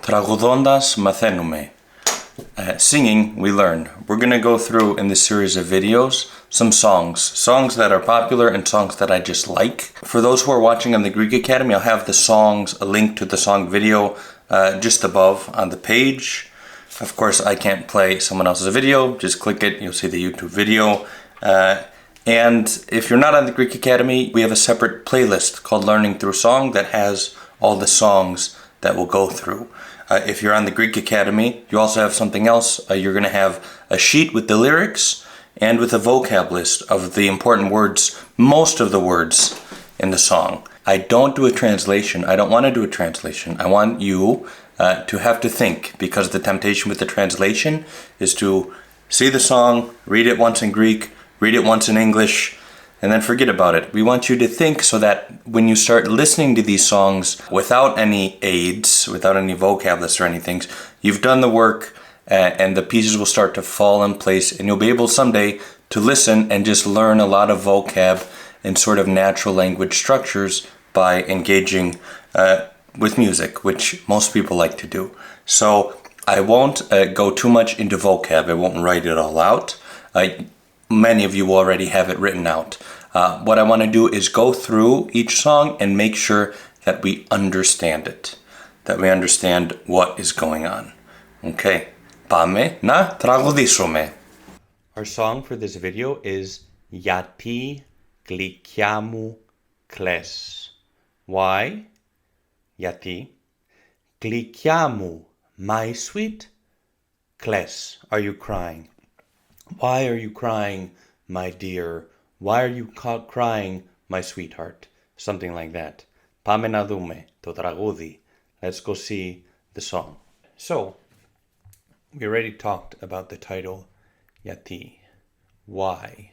Τραγουδώντας μαθαίνουμε. Singing, we learn. We're going to go through in this series of videos some songs that are popular and songs that I just like. For those who are watching on the Greek Academy, I'll have the songs, a link to the song video just above on the page. Of course, I can't play someone else's video. Just click it, you'll see the YouTube video. And if you're not on the Greek Academy, we have a separate playlist called Learning Through Song that has all the songs that we'll go through. If you're on the Greek Academy, you also have something else. You're going to have a sheet with the lyrics and with a vocab list of the important words, most of the words in the song. I don't do a translation. I don't want to do a translation. I want you to have to think, because the temptation with the translation is to see the song, read it once in Greek, read it once in English, and then forget about it. We want you to think so that when you start listening to these songs without any aids, without any vocab lists or anything, you've done the work and the pieces will start to fall in place, and you'll be able someday to listen and just learn a lot of vocab and sort of natural language structures by engaging with music, which most people like to do. So I won't go too much into vocab. I won't write it all out. Many of you already have it written out. What I want to do is go through each song and make sure that we understand it, that we understand what is going on. Okay, πάμε να τραγουδήσουμε. Our song for this video is Γιατί, γλυκιά μου, κλαις. Why? Γιατί, γλυκιά μου, my sweet, κλαις. Are you crying? Why are you crying, my dear? Why are you crying, my sweetheart? Something like that. Πάμε να δούμε το τραγούδι. Let's go see the song. So, we already talked about the title, Γιατί. Why?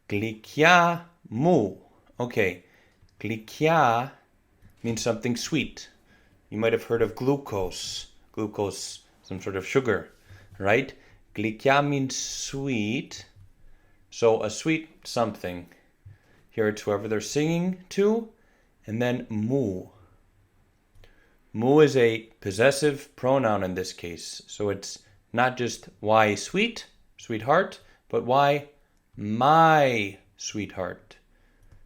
Γλυκιά μου. Okay, γλυκιά means something sweet. You might have heard of glucose. Glucose, some sort of sugar, right? Γλυκιά means sweet. So a sweet something. Here it's whoever they're singing to. And then mu. Mu is a possessive pronoun in this case. So it's not just why sweet, sweetheart, but why my sweetheart.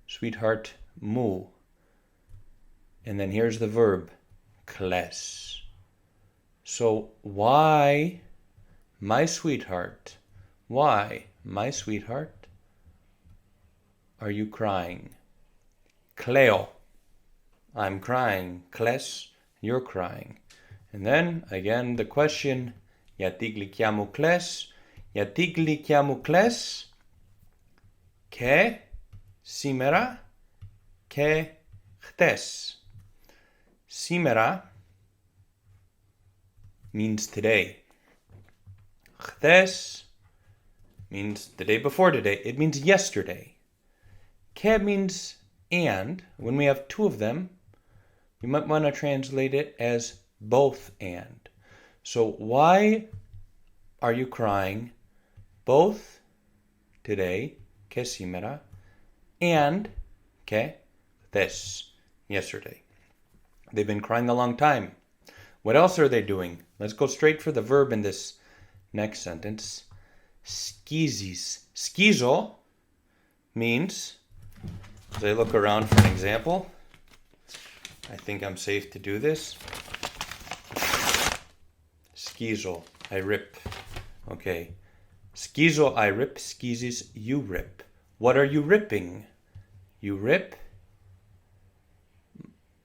Sweetheart mu. And then here's the verb, κλαις. So why, my sweetheart, why, my sweetheart, are you crying? Κλαίω, I'm crying. Κλαις, you're crying. And then again the question, Γιατί γλυκιά μου κλαις? Γιατί γλυκιά μου κλαις? Και σήμερα και χτες. Σήμερα means today. Χτες means the day before today. It means yesterday. Και means and. When we have two of them, we might want to translate it as both and. So why are you crying both today, και σήμερα, and και χτες, yesterday? They've been crying a long time. What else are they doing? Let's go straight for the verb in this next sentence. Skizis. Skizo means, as I look around for an example, I think I'm safe to do this. Skizo, I rip. Okay. Skizo, I rip. Skizis, you rip. What are you ripping? You rip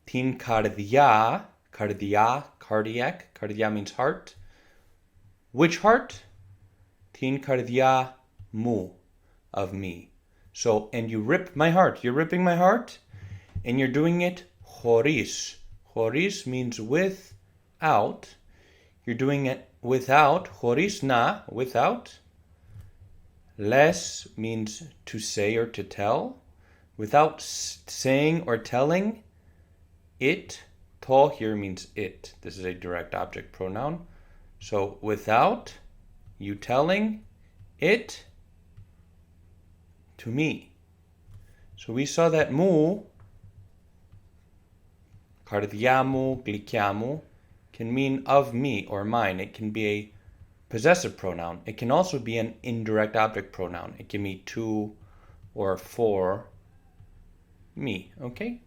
την καρδιά. Καρδιά, cardiac. Καρδιά means heart. Which heart? Την καρδιά μου, of me. So, and you rip my heart. You're ripping my heart, and you're doing it χωρίς. Χωρίς means without. You're doing it without. Χωρίς να, without. Less means to say or to tell. Without saying or telling. It, to here means it. This is a direct object pronoun. So without you telling it to me. So we saw that mu, καρδιά μου, γλυκιά μου, can mean of me or mine. It can be a possessive pronoun. It can also be an indirect object pronoun. It can be to or for me, okay?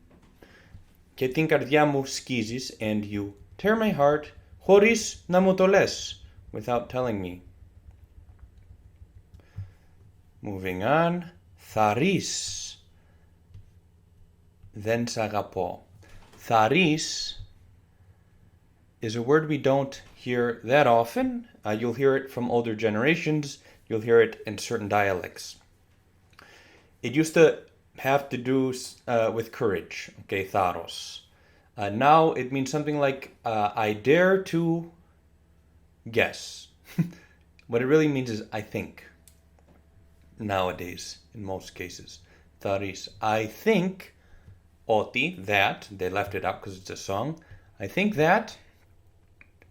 Και την καρδιά μου σκίζεις, and you tear my heart, χωρίς να μου το λες, without telling me. Moving on, θαρείς, δεν σ' αγαπώ. Θαρείς is a word we don't hear that often. You'll hear it from older generations. You'll hear it in certain dialects. It used to have to do with courage, okay, tharos. Now it means something like, I dare to guess. What it really means is I think, nowadays, in most cases. Tharis, I think, oti, that, they left it out because it's a song. I think that,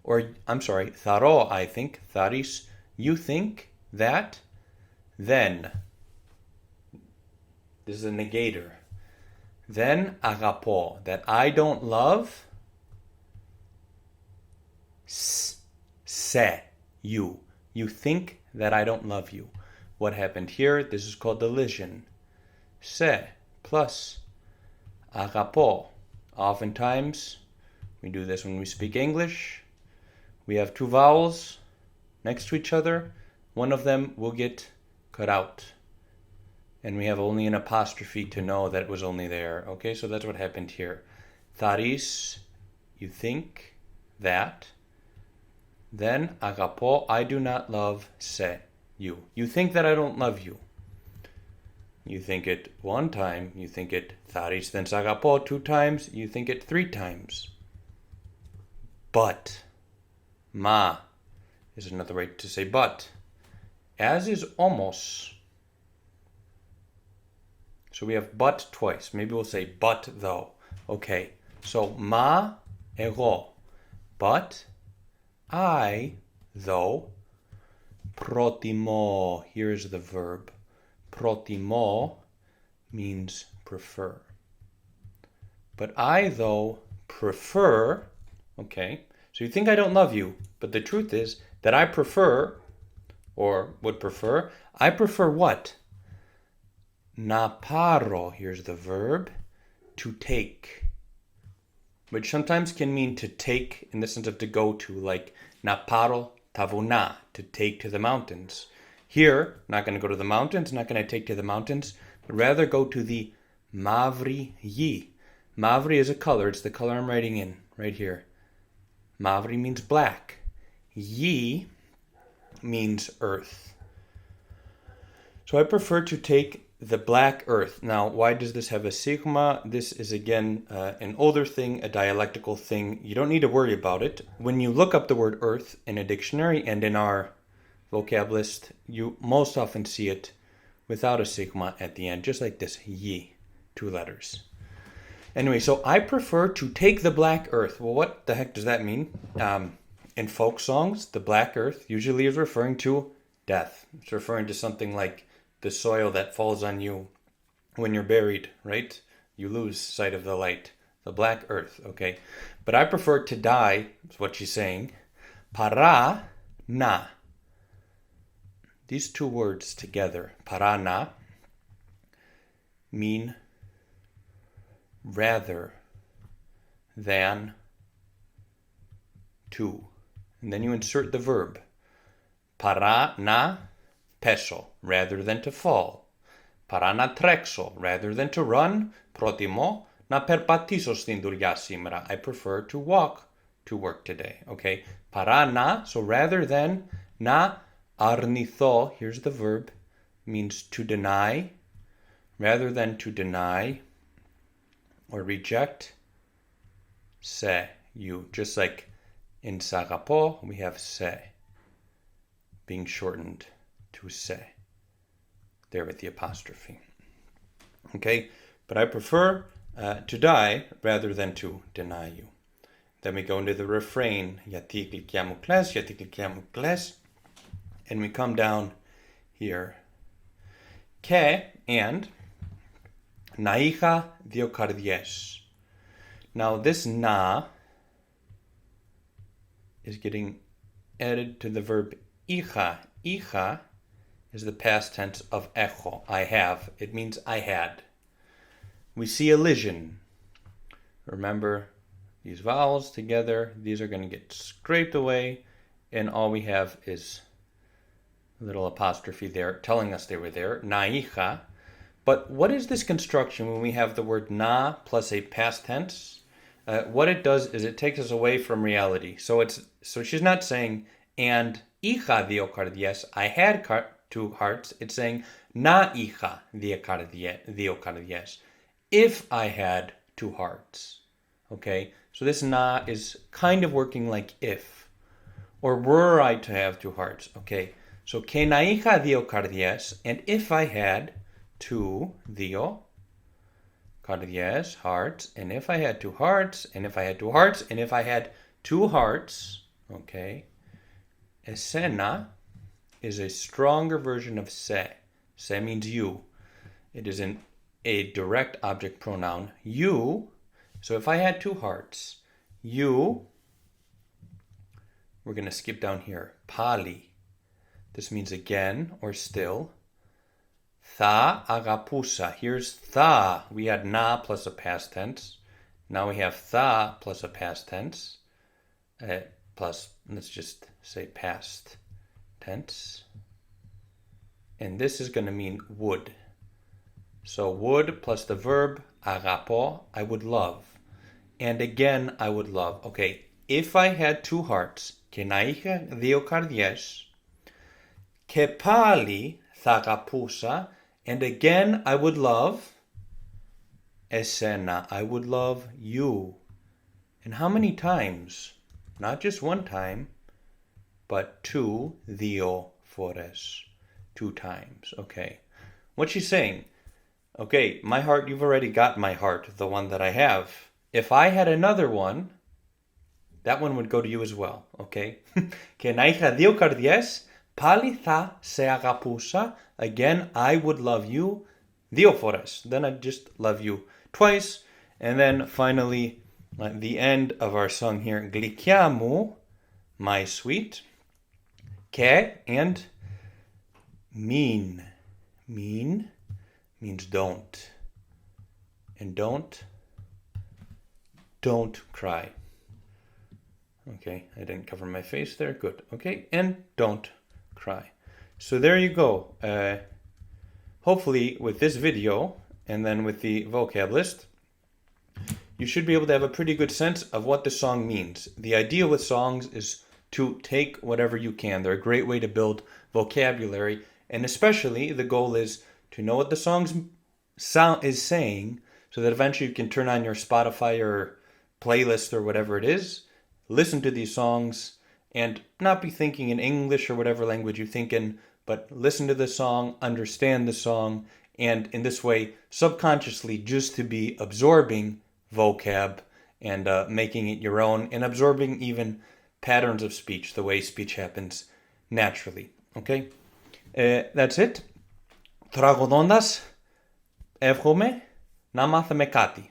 or I'm sorry, tharo, I think, tharis, you think that, then. This is a negator. Then agapo, that I don't love, se, you. You think that I don't love you. What happened here? This is called elision. Se plus agapo. Oftentimes, we do this when we speak English. We have two vowels next to each other. One of them will get cut out. And we have only an apostrophe to know that it was only there. Okay, so that's what happened here. Tharis, you think that. Then agapo, I do not love se, you. You think that I don't love you. You think it one time, you think it tharis then agapo 2 times, you think it 3 times. But, ma is another way to say but. As is omos. So we have but twice. Maybe we'll say but though. Okay, so ma ego. But I, though, protimo, here's the verb. Protimo means prefer. But I, though, prefer, okay, so you think I don't love you, but the truth is that I prefer, or would prefer, I prefer what? Na paro, here's the verb, to take. Which sometimes can mean to take in the sense of to go to, like na paro tavuna, to take to the mountains. Here, not going to go to the mountains, not going to take to the mountains, but rather go to the mavri yi. Mavri is a color, it's the color I'm writing in, right here. Mavri means black. Yi means earth. So I prefer to take the black earth. Now, why does this have a sigma? This is, again, an older thing, a dialectical thing. You don't need to worry about it. When you look up the word earth in a dictionary and in our vocab list, you most often see it without a sigma at the end, just like this, yi, 2 letters. Anyway, so I prefer to take the black earth. Well, what the heck does that mean? In folk songs, the black earth usually is referring to death. It's referring to something like the soil that falls on you when you're buried, right? You lose sight of the light. The black earth, okay? But I prefer to die, is what she's saying. Para na. These 2 words together, para na, mean rather than to. And then you insert the verb. Para na peso, rather than to fall. Para na trexo, rather than to run. Protimo na perpatiso στην δουλειά σήμερα. I prefer to walk to work today. Okay? Para na, so rather than. Na arnitho, here's the verb, means to deny. Rather than to deny or reject. Se, you. Just like in sagapo, we have se being shortened to se, there with the apostrophe. Okay, but I prefer to die rather than to deny you. Then we go into the refrain, Γιατί, γλυκιά, κλαις, γιατί, γλυκιά, κλαις, and we come down here. Και, and, να είχα 2 καρδιές. Now this na is getting added to the verb είχα. Είχα is the past tense of έχω, I have. It means I had. We see elision. Remember, these vowels together, these are going to get scraped away, and all we have is a little apostrophe there telling us they were there, να είχα. But what is this construction when we have the word na plus a past tense? What it does is it takes us away from reality. So she's not saying, and είχα δύο καρδιές, I had two hearts. It's saying, να είχα δύο καρδιές, if I had two hearts. Okay, so this na is kind of working like if, or were I to have two hearts. Okay, so και να είχα δύο καρδιές, and if I had two, δύο, καρδιές, hearts, and if I had two hearts, and if I had two hearts, and if I had two hearts, okay, εσένα is a stronger version of σε. Σε means you. It is a direct object pronoun. You, so if I had two hearts, you, we're going to skip down here, pali. This means again or still. Θα αγαπούσα. Here's θα. We had na plus a past tense. Now we have θα plus a past tense. Plus, let's just say past tense. And this is going to mean would. So would plus the verb αγαπώ, I would love. And again, I would love. Okay, if I had two hearts, και να είχα δύο καρδιές, και πάλι θα αγαπούσα, and again I would love εσένα. I would love you. And how many times? Not just one time, but two, δύο φορές. Two times. Okay. What's she saying? Okay, my heart, you've already got my heart, the one that I have. If I had another one, that one would go to you as well. Okay? Και να είχα δύο καρδιές, πάλι θα σε αγαπούσα. Again, I would love you δύο φορές. Then I'd just love you twice. And then finally, at the end of our song here, γλυκιά μου, my sweet. Και and mean. Mean means don't. And don't cry. Okay, I didn't cover my face there. Good. Okay, and don't cry. So there you go. Hopefully with this video and then with the vocab list, you should be able to have a pretty good sense of what the song means. The idea with songs is to take whatever you can. They're a great way to build vocabulary, and especially the goal is to know what the song's sound is saying, so that eventually you can turn on your Spotify or playlist or whatever it is, listen to these songs, and not be thinking in English or whatever language you think in, but listen to the song, understand the song, and in this way, subconsciously, just to be absorbing vocab and making it your own, and absorbing even patterns of speech, the way speech happens naturally. Okay? That's it. Τραγουδώντας, εύχομαι να μάθαμε κάτι.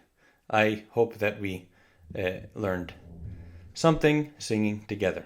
I hope that we learned something singing together.